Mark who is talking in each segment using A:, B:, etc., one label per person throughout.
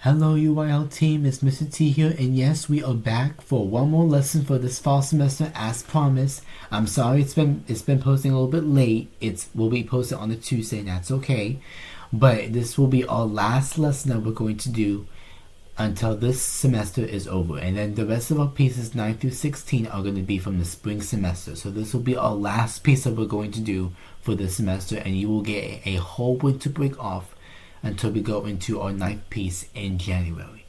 A: Hello UIL team, it's Mr. T here, and yes, we are back for one more lesson for this fall semester as promised. I'm sorry it's been posting a little bit late. It will be posted on a Tuesday, and that's okay. But this will be our last lesson that we're going to do until this semester is over. And then the rest of our pieces 9 through 16 are going to be from the spring semester. So this will be our last piece that we're going to do for this semester, and you will get a whole winter break off until we go into our ninth piece in January.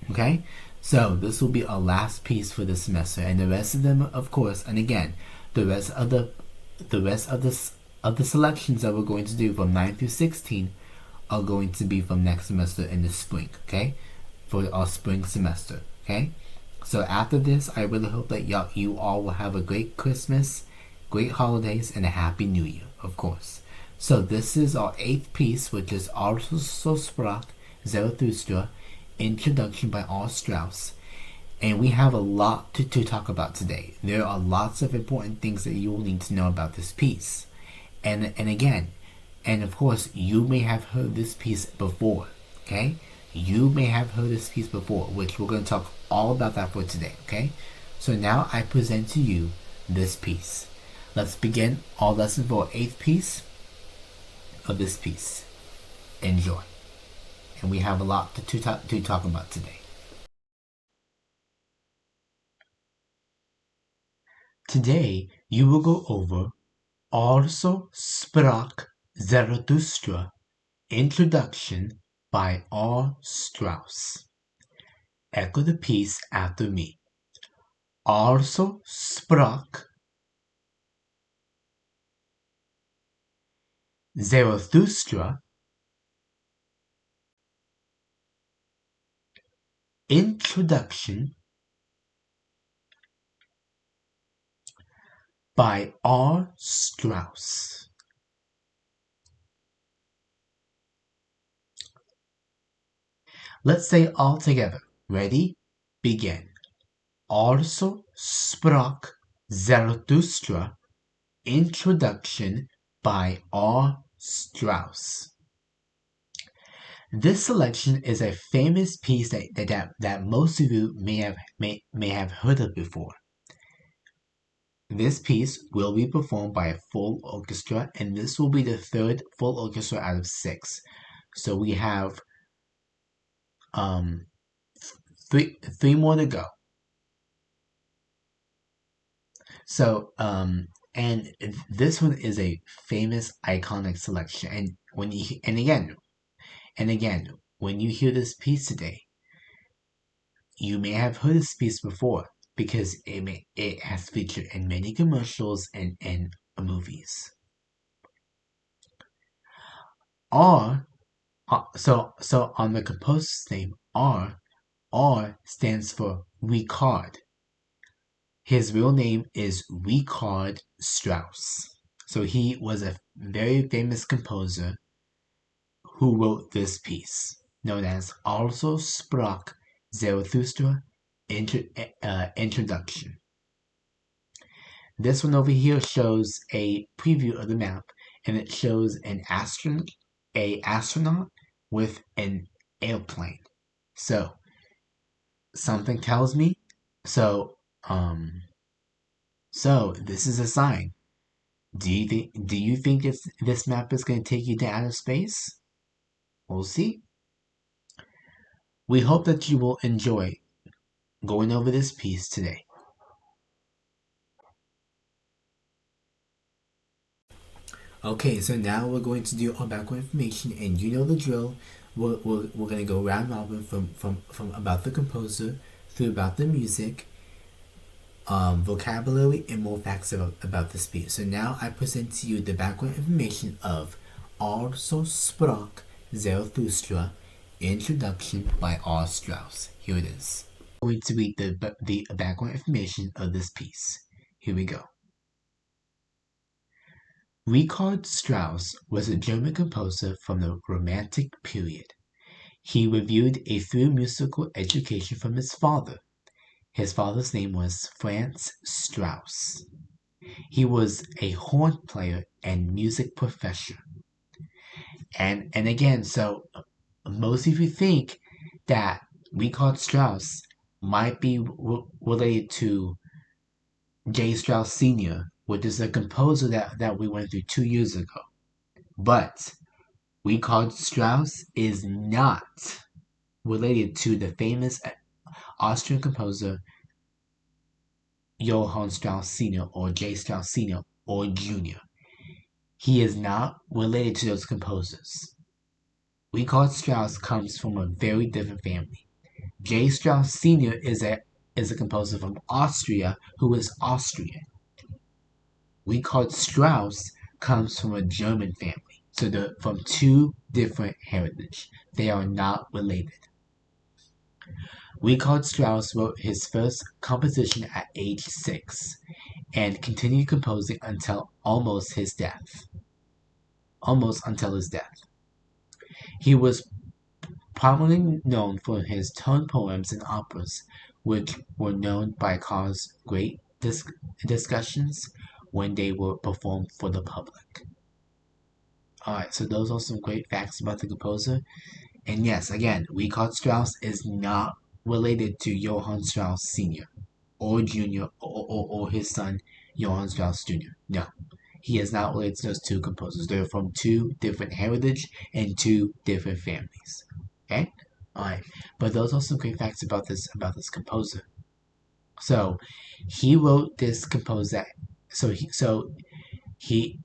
A: Okay? So this will be our last piece for the semester, and the rest of them, of course, and again, the rest of the selections that we're going to do from 9 through 16 are going to be from next semester in the spring, okay? For our spring semester, okay? So after this, I really hope that you all will have a great Christmas, great holidays, and a happy New Year, of course. So this is our 8th piece, which is Also Sprach Zarathustra, Introduction by R. Strauss. And we have a lot to talk about today. There are lots of important things that you will need to know about this piece. And of course, you may have heard this piece before, okay? You may have heard this piece before, which we're going to talk all about that for today, okay? So now I present to you this piece. Let's begin our lesson for our 8th piece of this piece. Enjoy. And we have a lot to talk about today. Today, you will go over Also Sprach Zarathustra, Introduction by R. Strauss. Echo the piece after me. Also sprach Zarathustra, Introduction by R. Strauss. Let's say all together. Ready? Begin. Also sprach Zarathustra, Introduction by R. Strauss. This selection is a famous piece that most of you may have heard of before. This piece will be performed by a full orchestra, and this will be the 3rd full orchestra out of 6. So we have three more to go. So and this one is a famous iconic selection, and again, when you hear this piece today, you may have heard this piece before because it has featured in many commercials and movies. R, so on the composer's name, R stands for Richard. His real name is Richard Strauss. So he was a very famous composer who wrote this piece, known as Also Sprach Zarathustra, Introduction. This one over here shows a preview of the map, and it shows an astronaut with an airplane. So something tells me so this is a sign. Do you think this map is going to take you to outer space? We'll see. We hope that you will enjoy going over this piece today. Okay, so now we're going to do our background information, and you know the drill. We're going to go round robin from about the composer through about the music, vocabulary, and more facts about this piece. So now I present to you the background information of Also Sprach Zarathustra, Introduction by R. Strauss. Here it is. I'm going to read the background information of this piece. Here we go. Richard Strauss was a German composer from the Romantic period. He reviewed a thorough musical education from his father. His father's name was Franz Strauss. He was a horn player and music professor. And again, so most of you think that we called Strauss might be related to J. Strauss Sr., which is a composer that we went through 2 years ago. But we called Strauss is not related to the famous Austrian composer Johann Strauss Sr. or J. Strauss Sr. or Jr. He is not related to those composers. We called Strauss comes from a very different family. J. Strauss Sr. is a composer from Austria who is Austrian. We called Strauss comes from a German family. So they're from two different heritage. They are not related. We called Strauss wrote his first composition at age 6 and continued composing until almost his death. Almost until his death. He was prominently known for his tone poems and operas, which were known by cause great discussions when they were performed for the public. Alright, so those are some great facts about the composer. And yes, again, we called Strauss is not related to Johann Strauss Sr. or Jr. or his son Johann Strauss Jr. No, he is not related to those two composers. They're from two different heritage and two different families. Okay? Alright. But those are some great facts about this composer. So he wrote this composer he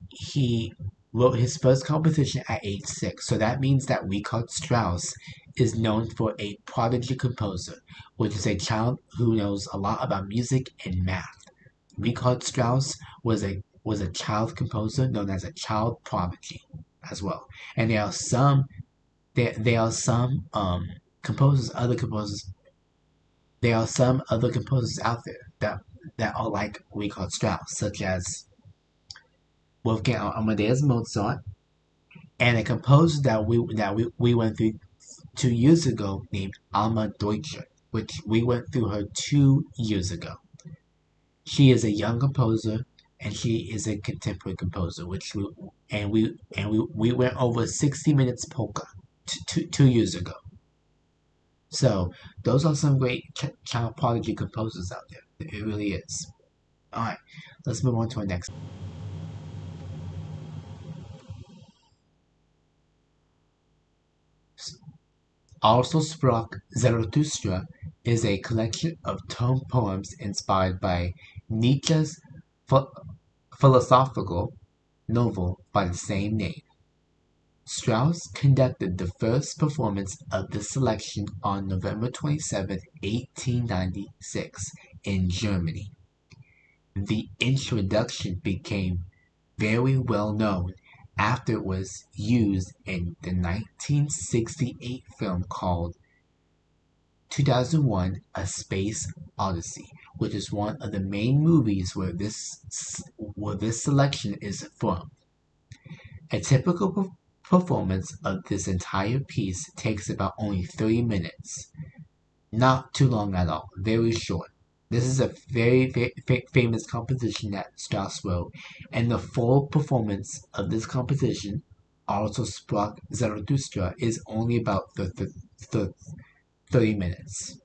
A: wrote his first composition at age 6. So that means that we called Strauss is known for a prodigy composer, which is a child who knows a lot about music and math. We called Strauss was a child composer known as a child prodigy as well. And there are some composers, there are some other composers out there that are like we call Strauss, such as Wolfgang Amadeus Mozart, and a composer that we went through 2 years ago named Alma Deutscher, which we went through her 2 years ago. She is a young composer and she is a contemporary composer, we went over 60 minutes polka 2 years ago. So those are some great child prodigy composers out there. It really is. Alright, let's move on to our next. Also Sprach Zarathustra is a collection of tone poems inspired by Nietzsche's philosophical novel by the same name. Strauss conducted the first performance of this selection on November 27, 1896, in Germany. The introduction became very well known after it was used in the 1968 film called 2001: A Space Odyssey, which is one of the main movies where this selection is from. A typical performance of this entire piece takes about only 3 minutes. Not too long at all, very short. This is a very famous composition that Strauss wrote, and the full performance of this composition, also Sprach Zarathustra, is only about 30 minutes.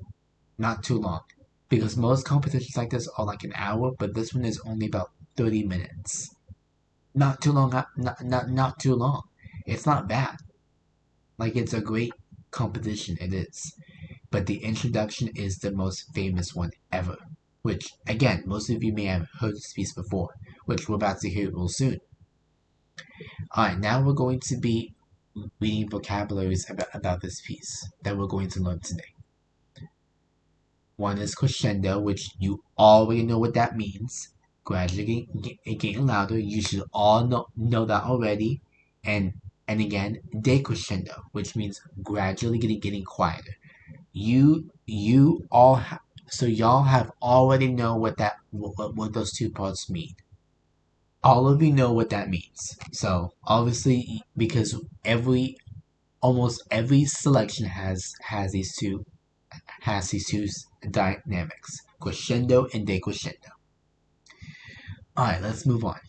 A: Not too long, because most compositions like this are like an hour, but this one is only about 30 minutes. Not too long. Not too long. It's not bad. Like, it's a great composition. It is. But the introduction is the most famous one ever, which, again, most of you may have heard this piece before, which we're about to hear real soon. Alright, now we're going to be reading vocabularies about this piece that we're going to learn today. One is crescendo, which you already know what that means. Gradually getting louder. You should all know that already. And again, decrescendo, which means gradually getting quieter. You all so y'all have already know what those two parts mean. All of you know what that means. So obviously, because almost every selection has these two dynamics: crescendo and decrescendo. Alright, let's move on.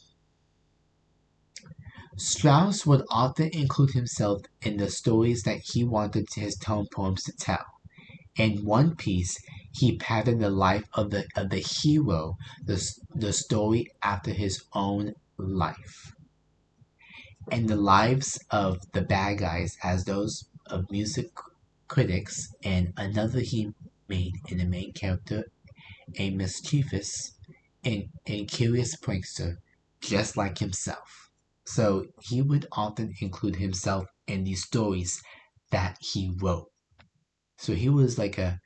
A: Strauss would often include himself in the stories that he wanted his tone poems to tell. In one piece, he patterned the life of the hero, the story after his own life, and the lives of the bad guys as those of music critics, and another he made in the main character a mischievous and curious prankster, just like himself. So he would often include himself in these stories that he wrote. So he was like a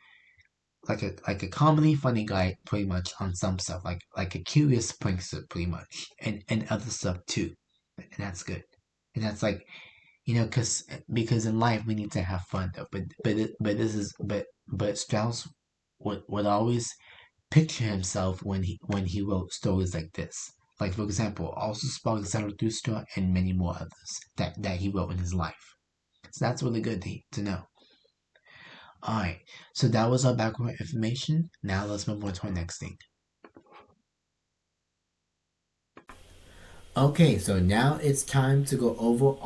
A: comedy funny guy pretty much on some stuff, like a curious prankster pretty much, and other stuff too. And that's good. And that's like, because in life we need to have fun though. But Strauss would always picture himself when he wrote stories like this. Like for example, also Spark Zarathustra and many more others that he wrote in his life. So that's really good to know. Alright, so that was our background information. Now let's move on to our next thing. Okay, so now it's time to go over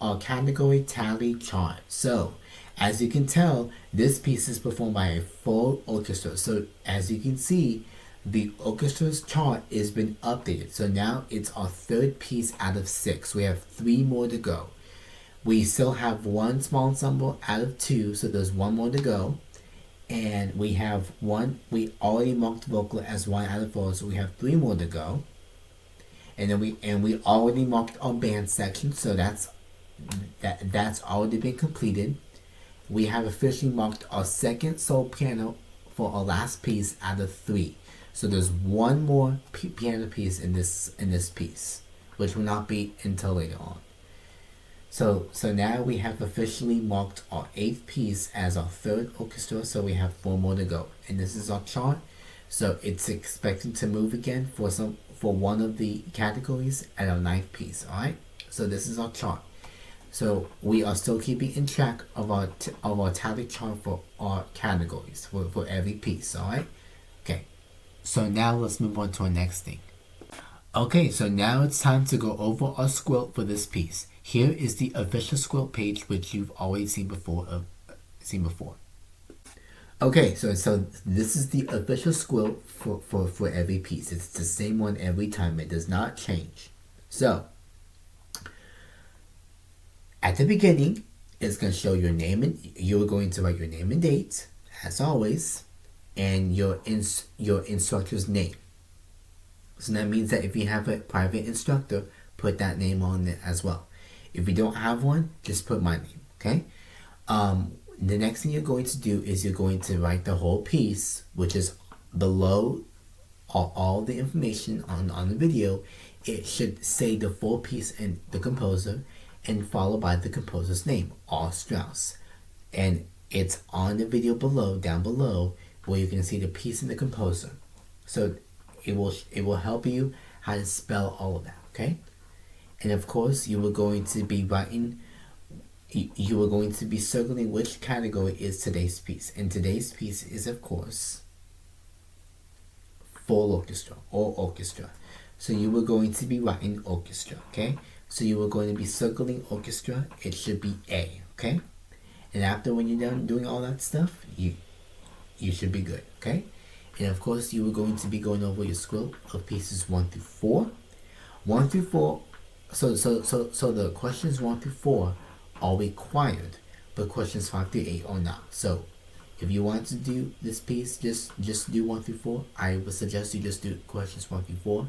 A: our category tally chart. So, as you can tell, this piece is performed by a full orchestra. So, as you can see, the orchestra's chart has been updated. So now it's our third piece out of 6. We have 3 more to go. We still have one small ensemble out of 2, so there's 1 more to go. And we have we already marked vocal as 1 out of 4, so we have 3 more to go. And then we already marked our band section, so that's already been completed. We have officially marked our second solo piano for our last piece out of 3. So there's 1 more piano piece in this piece, which will not be until later on. So now we have officially marked our 8th piece as our 3rd orchestra, so we have 4 more to go. And this is our chart. So it's expected to move again for one of the categories at our 9th piece, alright? So this is our chart. So we are still keeping in track of our tally chart for our categories for every piece, alright? Okay. So now let's move on to our next thing. Okay, so now it's time to go over our squilt for this piece. Here is the official squilt page, which you've always seen before. Okay, so this is the official squilt for every piece. It's the same one every time. It does not change. So at the beginning, it's going to show your name, and you're going to write your name and date, as always, and your instructor's name. So that means that if you have a private instructor, put that name on it as well. If you don't have one, just put my name, okay? The next thing you're going to do is you're going to write the whole piece, which is below all the information on the video. It should say the full piece and the composer, and followed by the composer's name, all Strauss. And it's on the video down below, where you can see the piece and the composer. So it will help you how to spell all of that, okay? And of course, you are going to be circling which category is today's piece. And today's piece is, of course, full orchestra or orchestra. So you are going to be writing orchestra, okay? So you are going to be circling orchestra. It should be A, okay? And after when you're done doing all that stuff, you should be good, okay? And of course, you are going to be going over your squilt of pieces 1 through 4. 1 through 4. So the questions 1 through 4 are required, but questions 5 through 8 are not. So if you want to do this piece, just do 1 through 4. I would suggest you just do questions 1 through 4.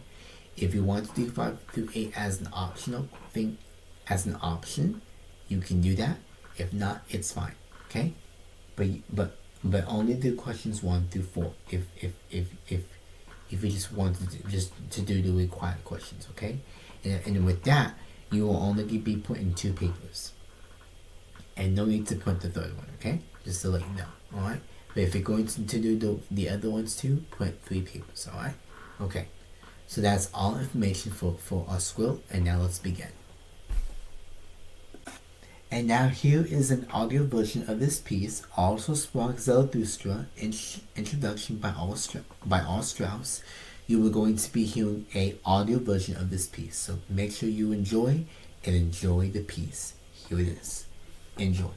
A: If you want to do 5 through 8 as an optional thing, as an option, you can do that. If not, it's fine. Okay, but only do questions 1 through 4. If you just want to do the required questions. Okay, and with that, you will only be putting 2 papers, and no need to print the 3rd one. Okay, just to let you know. All right, but if you're going to do the other ones too, print 3 papers. All right. Okay. So that's all information for our squilt, and now let's begin. And now here is an audio version of this piece, also Spark Zarathustra, introduction by all Strauss. You are going to be hearing a audio version of this piece, so make sure you enjoy the piece. Here it is. Enjoy.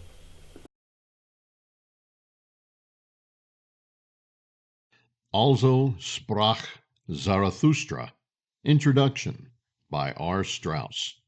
B: Also sprach Zarathustra. Introduction by R. Strauss.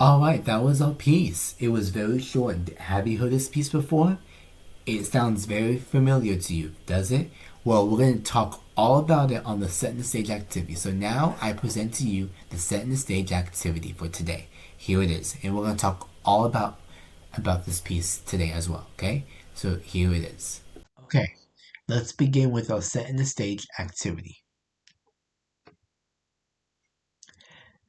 A: Alright, that was our piece. It was very short. Have you heard this piece before? It sounds very familiar to you, does it? Well, we're going to talk all about it on the set and the stage activity. So now I present to you the set and the stage activity for today. Here it is. And we're going to talk all about this piece today as well, okay? So here it is. Okay, let's begin with our set and the stage activity.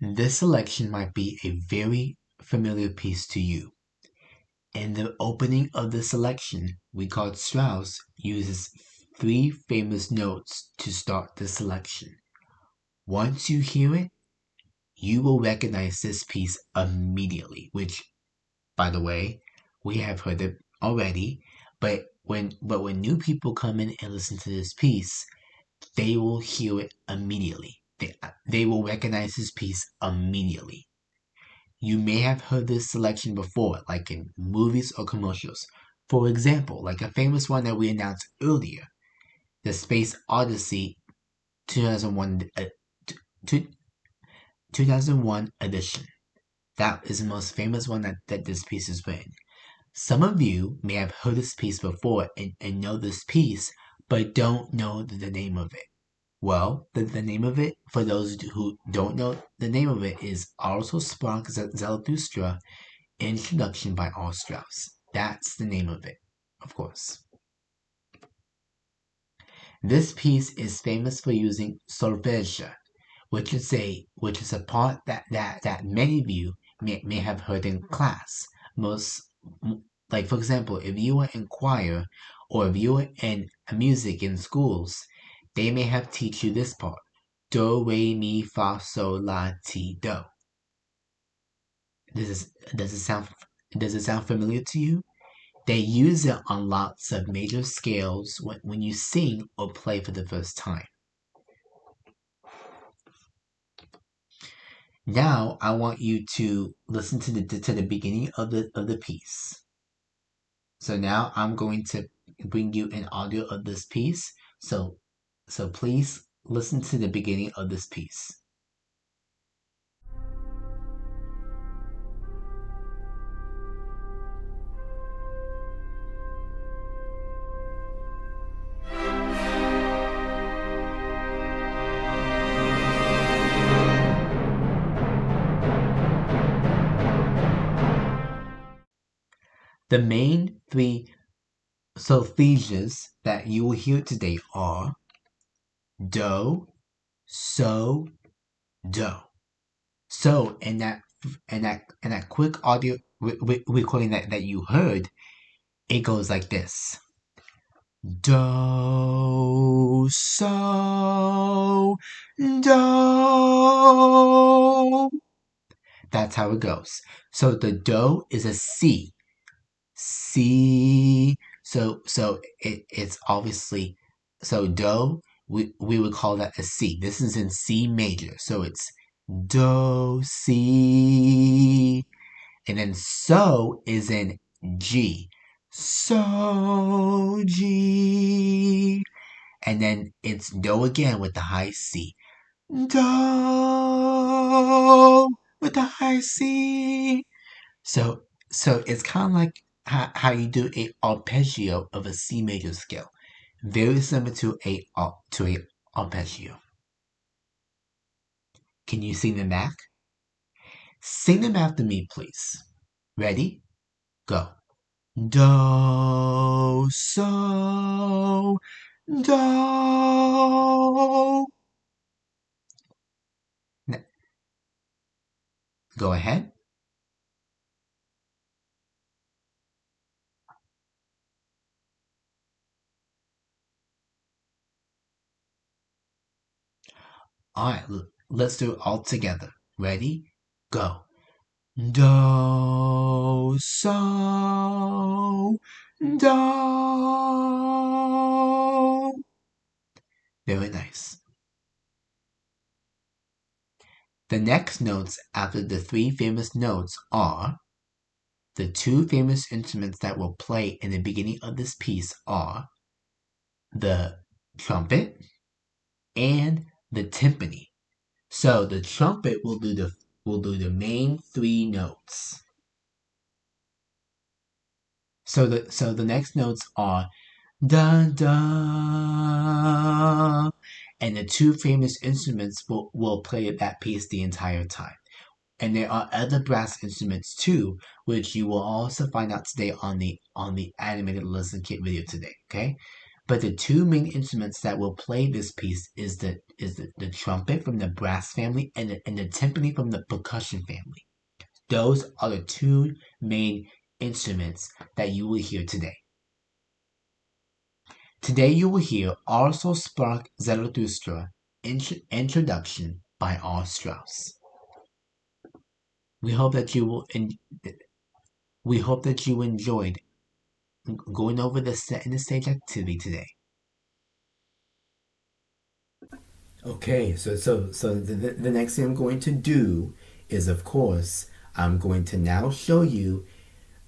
A: This selection might be a very familiar piece to you. In the opening of the selection, Richard Strauss uses 3 famous notes to start the selection. Once you hear it, you will recognize this piece immediately, which, by the way, we have heard it already, but when new people come in and listen to this piece, they will hear it immediately. They will recognize this piece immediately. You may have heard this selection before, like in movies or commercials. For example, like a famous one that we announced earlier, the Space Odyssey 2001, 2001 edition. That is the most famous one that this piece is in. Some of you may have heard this piece before and know this piece, but don't know the name of it. Well, the name of it, for those who don't know the name of it, is Also Sprach Zarathustra, Introduction by R. Strauss. That's the name of it, of course. This piece is famous for using solfège, which is a part that many of you may have heard in class. Like for example, if you were in choir or if you were in music in schools, they may have teach you this part. Do, re, mi, fa, sol, la, ti, do. Does it sound familiar to you? They use it on lots of major scales when you sing or play for the first time. Now I want you to listen to the beginning of the piece. So now I'm going to bring you an audio of this piece. So please listen to the beginning of this piece. The main 3 solfèges that you will hear today are do, so, do. So in that quick audio recording that you heard, it goes like this: do, so, do. That's how it goes. So the do is a C. C. It's obviously, so do, we would call that a C. This is in C major. So it's do, C. And then so is in G. So, G. And then it's do again with the high C. Do with the high C. So so it's kind of like how you do a arpeggio of a C major scale. Very similar to a arpeggio. Can you sing them back? Sing them after me, please. Ready? Go. Do, so, do. Go ahead. All right, let's do it all together. Ready? Go. Do, so, do. Very nice. The next notes after the three famous notes are the two famous instruments that will play in the beginning of this piece are the trumpet and the timpani. So the trumpet will do the main three notes. So the next notes are da da, and the two famous instruments will play that piece the entire time. And there are other brass instruments too, which you will also find out today on the animated lesson kit video today. Okay, but the two main instruments that will play this piece is the trumpet from the brass family and the timpani from the percussion family. Those are the two main instruments that you will hear today. Today you will hear Also Sprach Zarathustra Introduction by R. Strauss. We hope that you enjoyed going over the set and the stage activity today. Okay, so the next thing I'm going to do is, of course, I'm going to now show you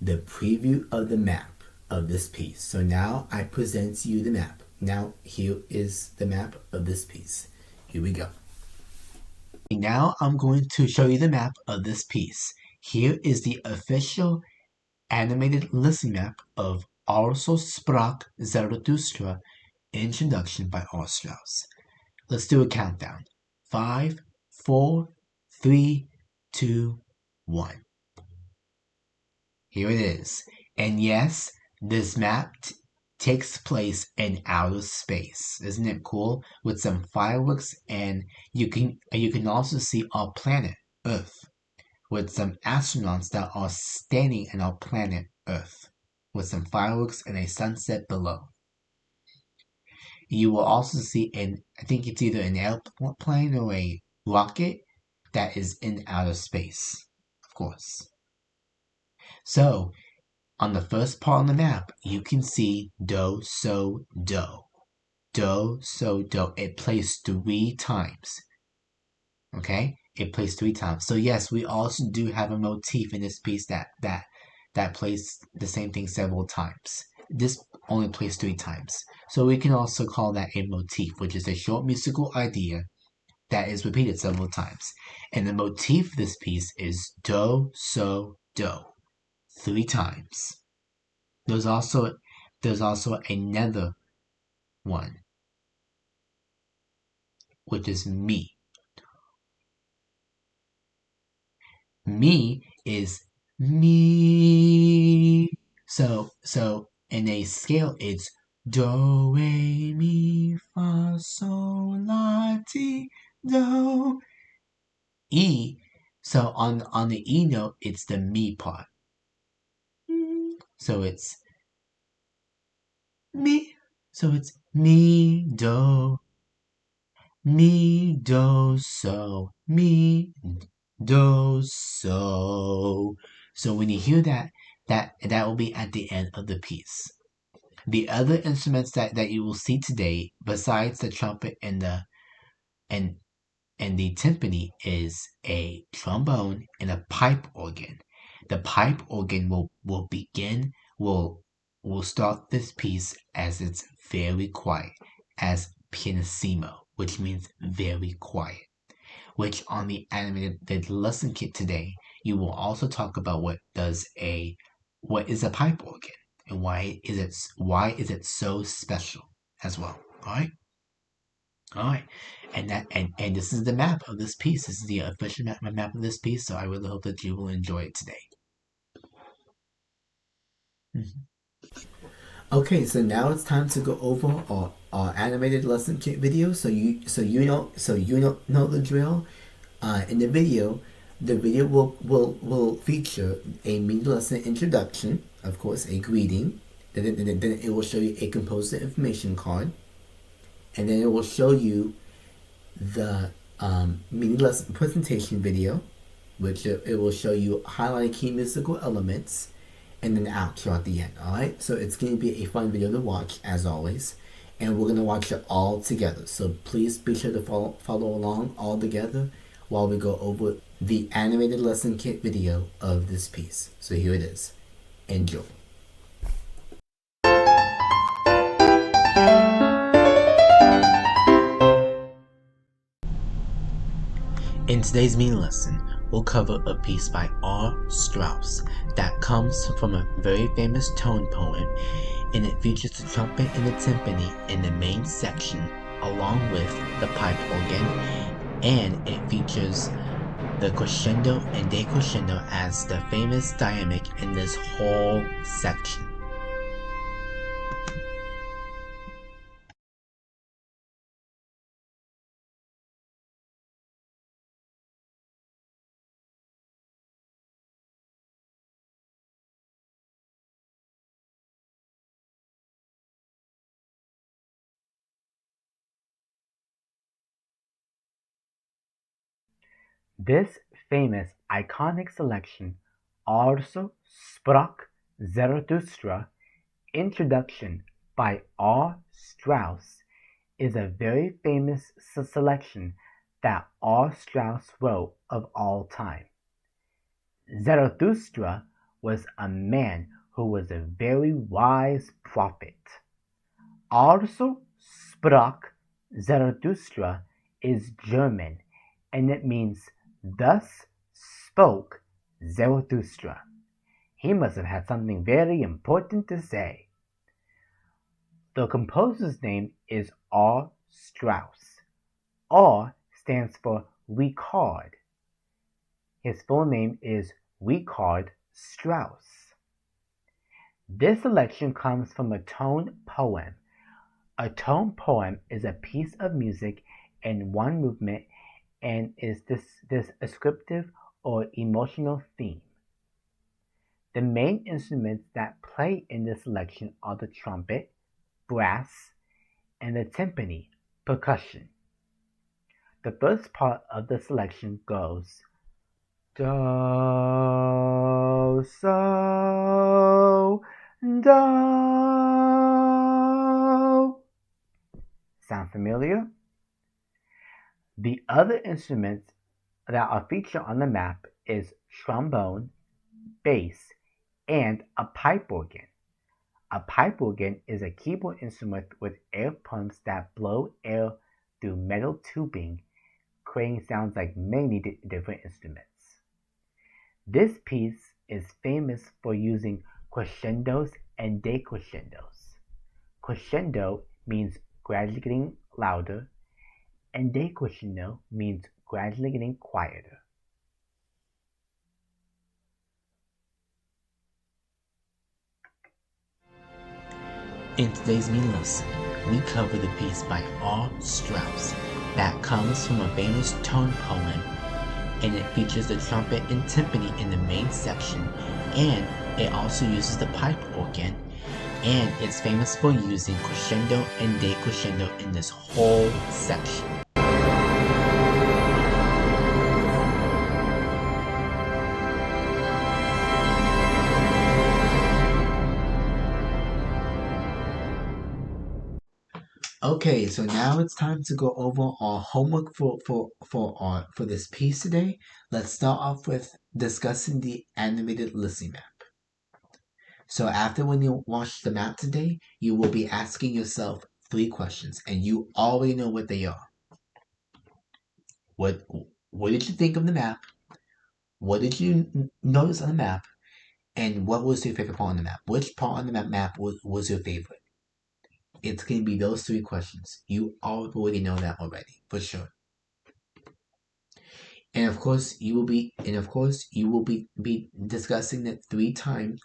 A: the preview of the map of this piece. So now I present to you the map. Now here is the map of this piece. Here we go. Now I'm going to show you the map of this piece. Here is the official animated listen map of Also Sprach Zarathustra Introduction by R. Strauss. Let's do a countdown. 5, 4, 3, 2, 1. Here it is. And yes, this map takes place in outer space. Isn't it cool? With some fireworks, and you can also see our planet, Earth, with some astronauts that are standing in our planet, Earth, with some fireworks and a sunset below. You will also see I think it's either an airplane or a rocket that is in outer space, of course. So, on the first part on the map, you can see do, so, do. Do, so, do. It plays 3 times. Okay? It plays 3 times. So yes, we also do have a motif in this piece that plays the same thing several times. This only plays 3 times. So we can also call that a motif, which is a short musical idea that is repeated several times. And the motif of this piece is do, so, do. 3 times. There's also another one, which is mi. Mi is mi. So in a scale, it's do, re, mi, fa, sol, la, ti, do. E. So on the E note, it's the mi part. So it's mi. So it's mi, do, so, mi, do, so. So when you hear that, that will be at the end of the piece. The other instruments that you will see today, besides the trumpet and and the timpani, is a trombone and a pipe organ. The pipe organ will start this piece as it's very quiet, as pianissimo, which means very quiet. Which on the animated lesson kit today, you will also talk about what is a pipe organ and why is it so special as well. All right, and this is the map of this piece. This is the official map of this piece. So I really hope that you will enjoy it today. Okay, so now it's time to go over our animated lesson kit video. So you know the drill. In the video will feature a mini lesson introduction, of course, a greeting. Then it will show you a composer information card, and then it will show you the mini lesson presentation video, which it will show you highlight key musical elements, and then the outro at the end. All right, so it's going to be a fun video to watch as always, and we're going to watch it all together. So please be sure to follow along all together while we go over the animated lesson kit video of this piece. So here it is. Enjoy. In today's mini lesson, we'll cover a piece by R. Strauss that comes from a very famous tone poem, and it features the trumpet and the timpani in the main section, along with the pipe organ, and it features the crescendo and decrescendo as the famous dynamic in this whole section. This famous iconic selection, Also sprach Zarathustra, introduction by R. Strauss, is a very famous selection that R. Strauss wrote of all time. Zarathustra was a man who was a very wise prophet. Also sprach Zarathustra is German, and it means thus spoke Zarathustra. He must have had something very important to say. The composer's name is R. Strauss. R stands for Richard. His full name is Richard Strauss. This selection comes from a tone poem. A tone poem is a piece of music in one movement and is this descriptive or emotional theme. The main instruments that play in this selection are the trumpet, brass, and the timpani, percussion. The first part of the selection goes do, so, do. Sound familiar? The other instruments that are featured on the map is trombone, bass, and a pipe organ. A pipe organ is a keyboard instrument with air pumps that blow air through metal tubing, creating sounds like many different instruments. This piece is famous for using crescendos and decrescendos. Crescendo means gradually getting louder, and decrescendo means gradually getting quieter. In today's mini lesson, we cover the piece by R. Strauss that comes from a famous tone poem, and it features the trumpet and timpani in the main section, and it also uses the pipe organ, and it's famous for using crescendo and decrescendo in this whole section. Okay, so now it's time to go over our homework for this piece today. Let's start off with discussing the animated listening map. So after when you watch the map today, you will be asking yourself 3 questions, and you already know what they are. What did you think of the map? What did you notice on the map? And what was your favorite part on the map? Which part on the map was your favorite? It's going to be those 3 questions. You already know that already, for sure. And of course, you will be discussing that 3 times.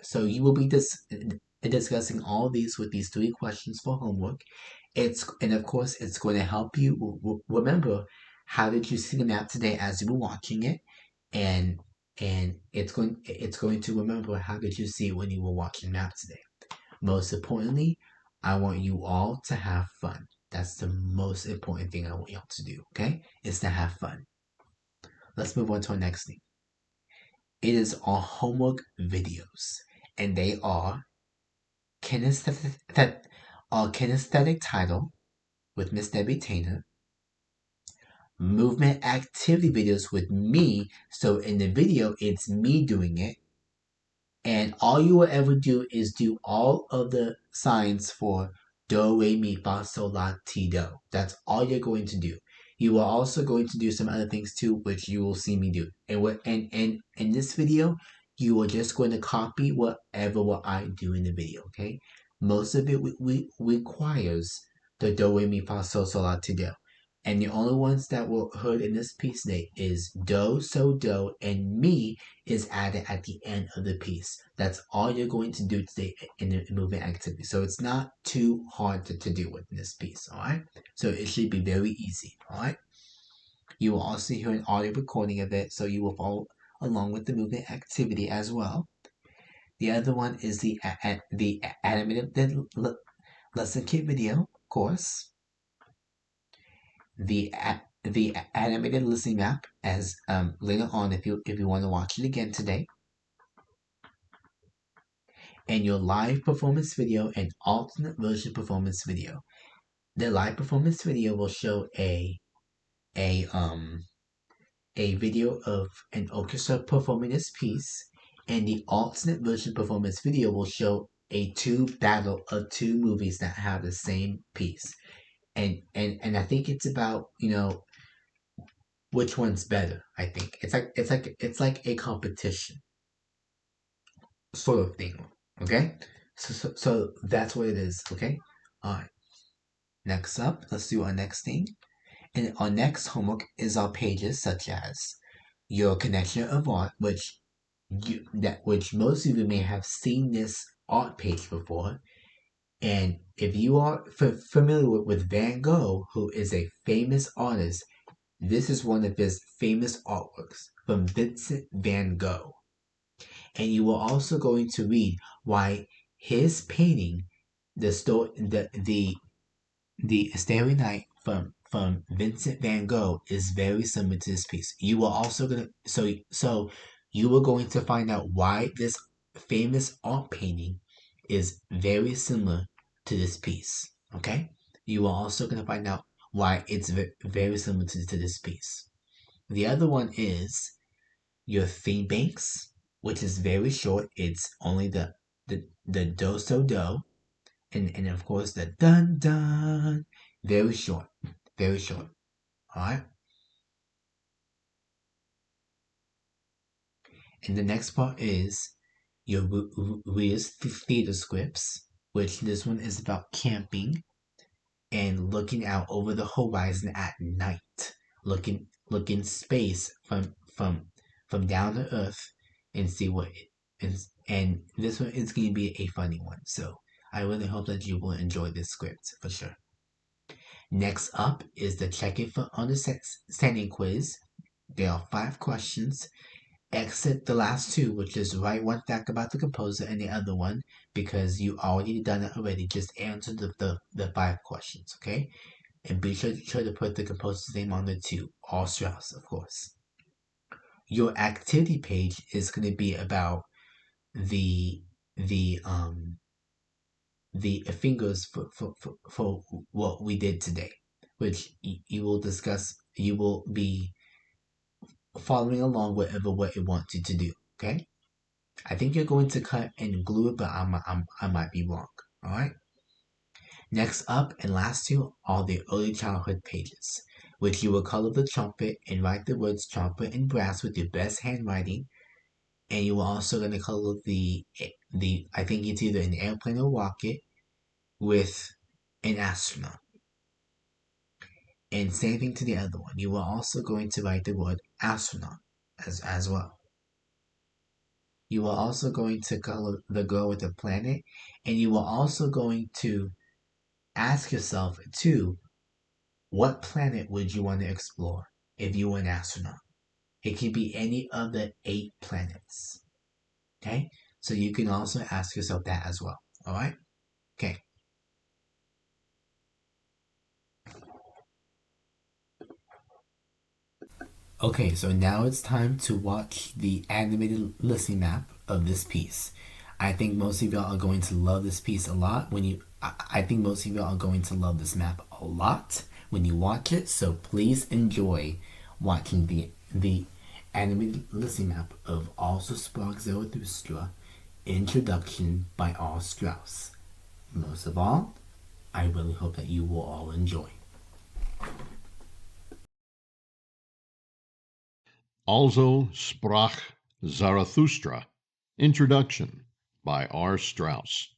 A: So you will be discussing all these with these 3 questions for homework. Of course it's going to help you remember how did you see the map today as you were watching it, and it's going to remember how did you see it when you were watching the map today. Most importantly, I want you all to have fun. That's the most important thing I want y'all to do, okay? Is to have fun. Let's move on to our next thing. It is our homework videos, and they are kinesthetic title with Miss Debbie Tainer, movement activity videos with me. So in the video, it's me doing it. And all you will ever do is do all of the signs for do, re, mi, fa, sol, la, ti, do. That's all you're going to do. You are also going to do some other things too, which you will see me do. And in this video, you are just going to copy what I do in the video, okay? Most of it requires the do, re, mi, fa, sol, la, ti, do. And the only ones that were heard in this piece today is do, so, do, and mi is added at the end of the piece. That's all you're going to do today in the movement activity. So it's not too hard to do with this piece, all right? So it should be very easy, all right? You will also hear an audio recording of it, so you will follow along with the movement activity as well. The other one is the animated lesson kit video, of course. The animated listening map as later on if you want to watch it again today, and your live performance video and alternate version performance video. The live performance video will show a video of an orchestra performing this piece, and the alternate version performance video will show a battle of 2 movies that have the same piece. And I think it's about, which one's better. I think it's like a competition sort of thing. Okay, so that's what it is. Okay, all right. Next up, let's do our next thing. And our next homework is our pages such as your connection of art, which most of you may have seen this art page before. And if you are familiar with Van Gogh, who is a famous artist, this is one of his famous artworks from Vincent van Gogh. And you are also going to read why his painting, the Starry Night from Vincent van Gogh, is very similar to this piece. You are also gonna so you are going to find out why this famous art painting is very similar to this piece. Okay, you are also gonna find out why it's very similar to this piece. The other one is your theme banks, which is very short. It's only the do so do, and of course the dun dun. Very short, very short. All right. And the next part is your reader's theater scripts, which this one is about camping and looking out over the horizon at night, looking space from down to earth and see what it is. And this one is going to be a funny one. So I really hope that you will enjoy this script for sure. Next up is the checking for understanding quiz. There are 5 questions. Except the last 2, which is write one fact about the composer, and the other one, because you already done it already, just answer the 5 questions, okay? And be sure to put the composer's name on the 2, all Strauss, of course. Your activity page is going to be about the the fingers for what we did today, which you will discuss. You will be following along whatever what it wants you to do. Okay. I think you're going to cut and glue it, but I might be wrong. All right. Next up and last two are the early childhood pages, which you will color the trumpet and write the words trumpet and brass with your best handwriting. And you are also going to color the I think it's either an airplane or rocket with an astronaut. And same thing to the other one. You are also going to write the word astronaut as well. You are also going to color the girl with the planet, and you are also going to ask yourself too, what planet would you want to explore if you were an astronaut? It could be any of the 8 planets. Okay? So you can also ask yourself that as well. All right? Okay. Okay, so now it's time to watch the animated listening map of this piece. I think most of y'all are going to love this piece a lot I think most of y'all are going to love this map a lot when you watch it, so please enjoy watching the animated listening map of Also Sprach Zarathustra, Introduction by R. Strauss. Most of all, I really hope that you will all enjoy.
B: Also Sprach Zarathustra, Introduction by R. Strauss.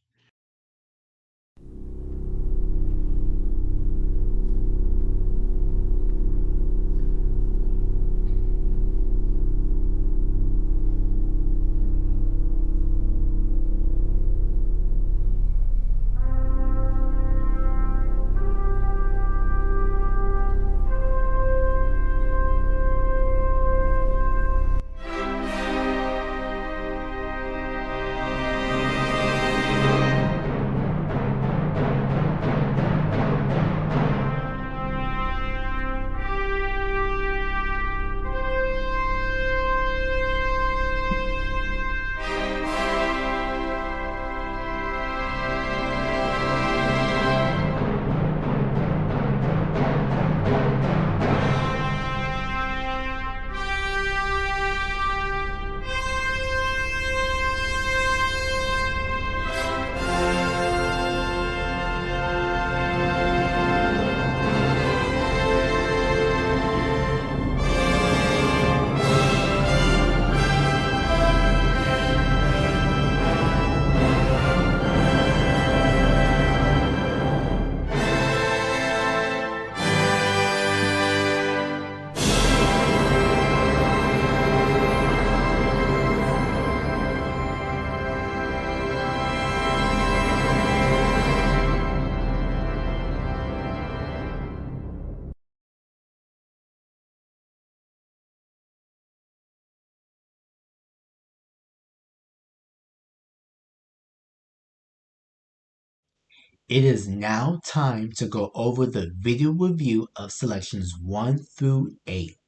A: It is now time to go over the video review of selections 1 through 8.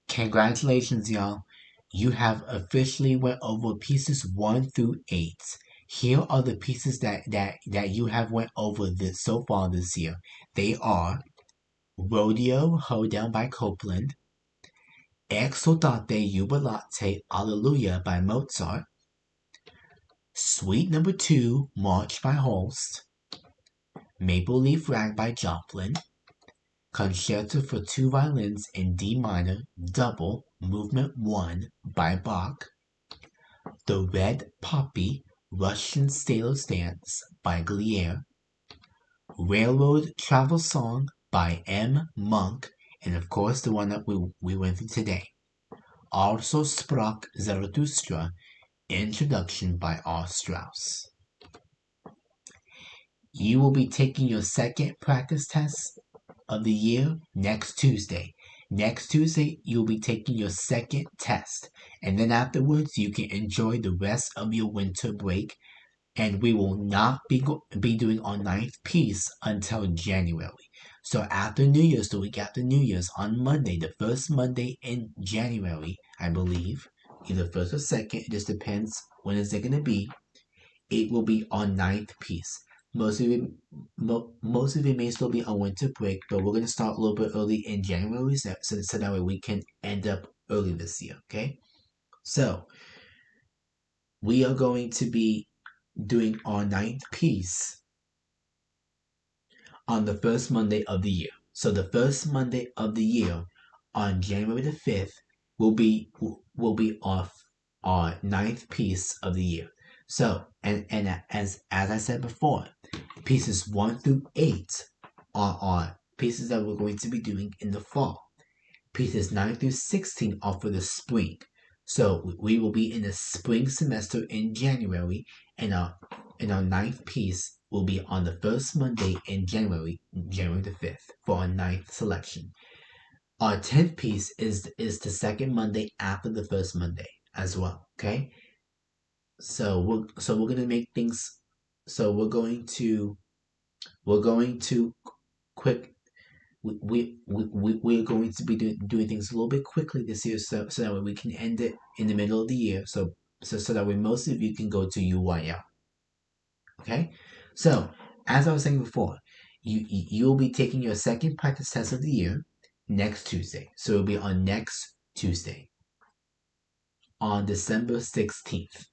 A: Congratulations, y'all. You have officially went over pieces 1 through 8. Here are the pieces that you have went over this so far this year. They are Rodeo Hoedown by Copeland, Exultate Jubilate Alleluia by Mozart, Suite No. 2 March by Holst, Maple Leaf Rag by Joplin, Concerto for 2 Violins in D minor, Double, Movement 1 by Bach, The Red Poppy, Russian Sailor's Dance by Glier, Railroad Travel Song by M. Monk, and of course the one that we went through today. Also Sprach Zarathustra, Introduction by R. Strauss. You will be taking your second practice test of the year next Tuesday. Next Tuesday, you'll be taking your second test, and then afterwards, you can enjoy the rest of your winter break. And we will not be doing our 9th piece until January. So after New Year's, the week after New Year's, on Monday, the first Monday in January, I believe, either first or second, it just depends when is it going to be. it will be our ninth piece. Most of it may still be on winter break, but we're gonna start a little bit early in January, so that way we can end up early this year. Okay, so we are going to be doing our ninth piece on the first Monday of the year. So the first Monday of the year, on January the 5th, will be our ninth piece of the year. So and as I said before, pieces 1 through 8 are pieces that we're going to be doing in the fall. Pieces 9 through 16 are for the spring. So we will be in the spring semester in January, and our ninth piece will be on the first Monday in January the 5th, for our ninth selection. Our 10th piece is the second Monday after the first Monday as well. Okay, so we're gonna make things. So we're going to quick. We're going to be doing things a little bit quickly this year, so that way we can end it in the middle of the year. So that way most of you can go to UIL. Okay, so as I was saying before, you'll be taking your second practice test of the year next Tuesday. So it'll be on next Tuesday, on December 16th.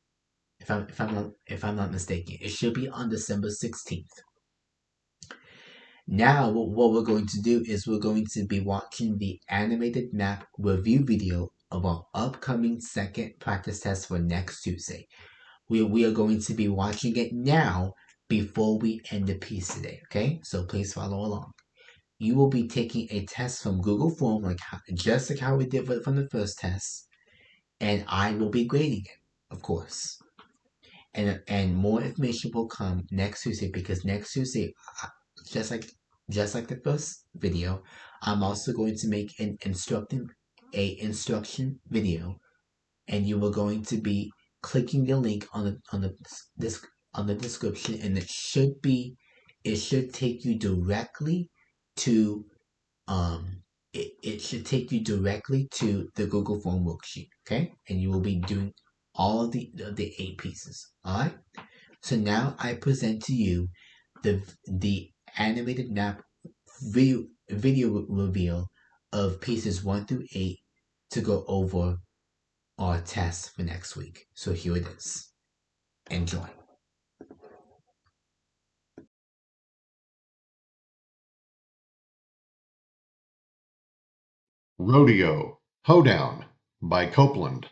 A: If I'm not mistaken, it should be on December 16th. Now, what we're going to do is we're going to be watching the animated map review video of our upcoming second practice test for next Tuesday. We are going to be watching it now before we end the piece today, okay? So please follow along. You will be taking a test from Google Form, just like how we did from the first test, and I will be grading it, of course. And more information will come next Tuesday, because next Tuesday, just like the first video, I'm also going to make an instruction video, and you are going to be clicking the link on the description, and it should take you directly to it should take you directly to the Google Form worksheet. Okay, and you will be doing all of the 8 pieces. All right. So now I present to you the animated map video reveal of pieces 1 through 8 to go over our test for next week. So here it is. Enjoy.
B: Rodeo Hoedown by Copeland.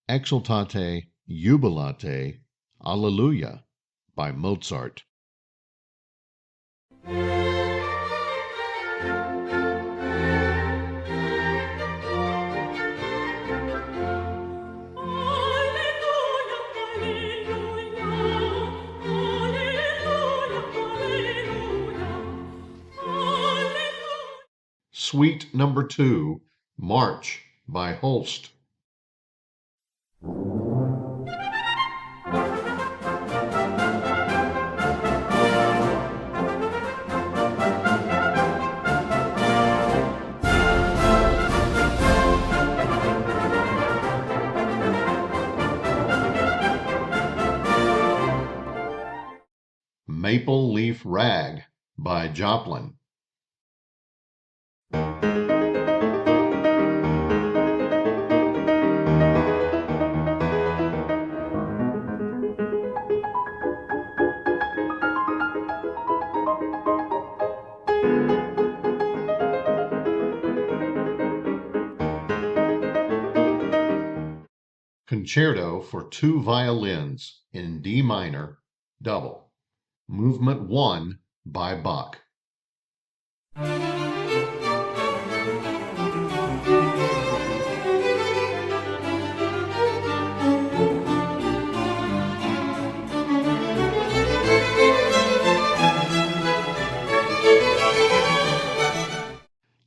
B: Exultate, Jubilate, Alleluia by Mozart. Suite number 2, March by Holst. Maple Leaf Rag by Joplin. Concerto for 2 violins in D minor, double. Movement 1 by Bach.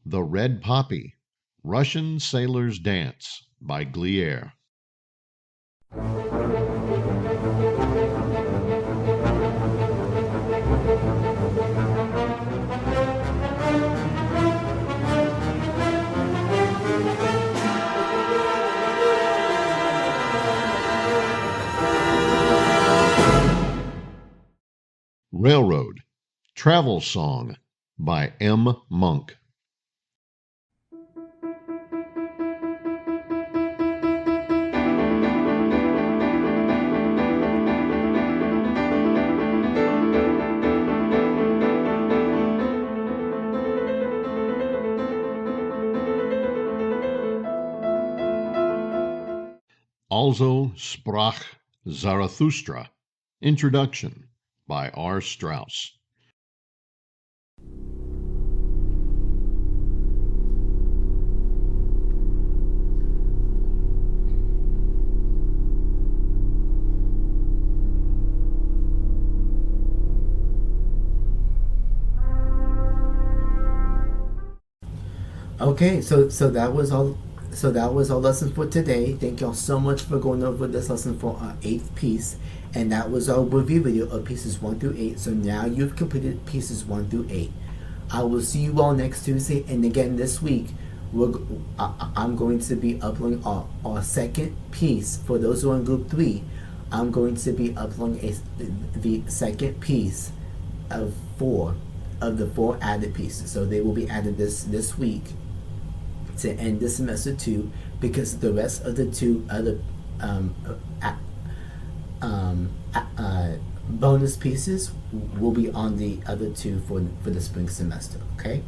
B: The Red Poppy Russian Sailor's Dance by Glier. Railroad, Travel Song by M. Monk. Also sprach Zarathustra, Introduction by R. Strauss.
A: Okay, so that was all. So that was our lesson for today. Thank y'all so much for going over this lesson for our 8th piece, and that was our review video of pieces 1 through 8. So now you've completed pieces 1 through 8. I will see you all next Tuesday, and again this week. I'm going to be uploading our second piece for those who are in Group 3. I'm going to be uploading the second piece of the 4 added pieces. So they will be added this week to end the semester 2, because the rest of the 2 other bonus pieces will be on the other 2 for the spring semester. Okay,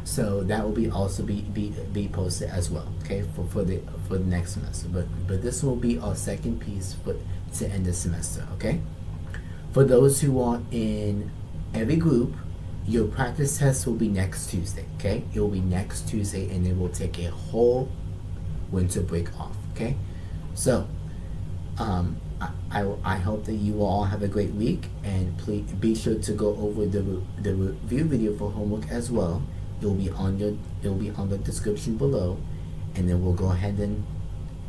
A: so that will also be posted as well. Okay, for the next semester. But this will be our second piece to end the semester. Okay, for those who are in every group, your practice test will be next Tuesday. Okay, it will be next Tuesday, and it will take a whole winter break off. Okay, so I hope that you all have a great week, and please be sure to go over the review video for homework as well. It'll be on the description below, and then we'll go ahead and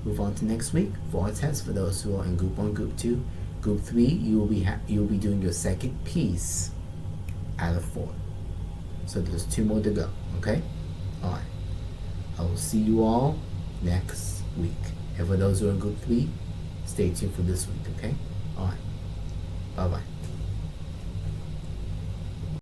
A: move on to next week for our test. For those who are in Group 1, Group 2, Group 3, you will be doing your second piece out of 4. So there's 2 more to go. Okay, all right. I will see you all next week. And for those who are in Group 3, stay tuned for this week. Okay, all right. Bye bye.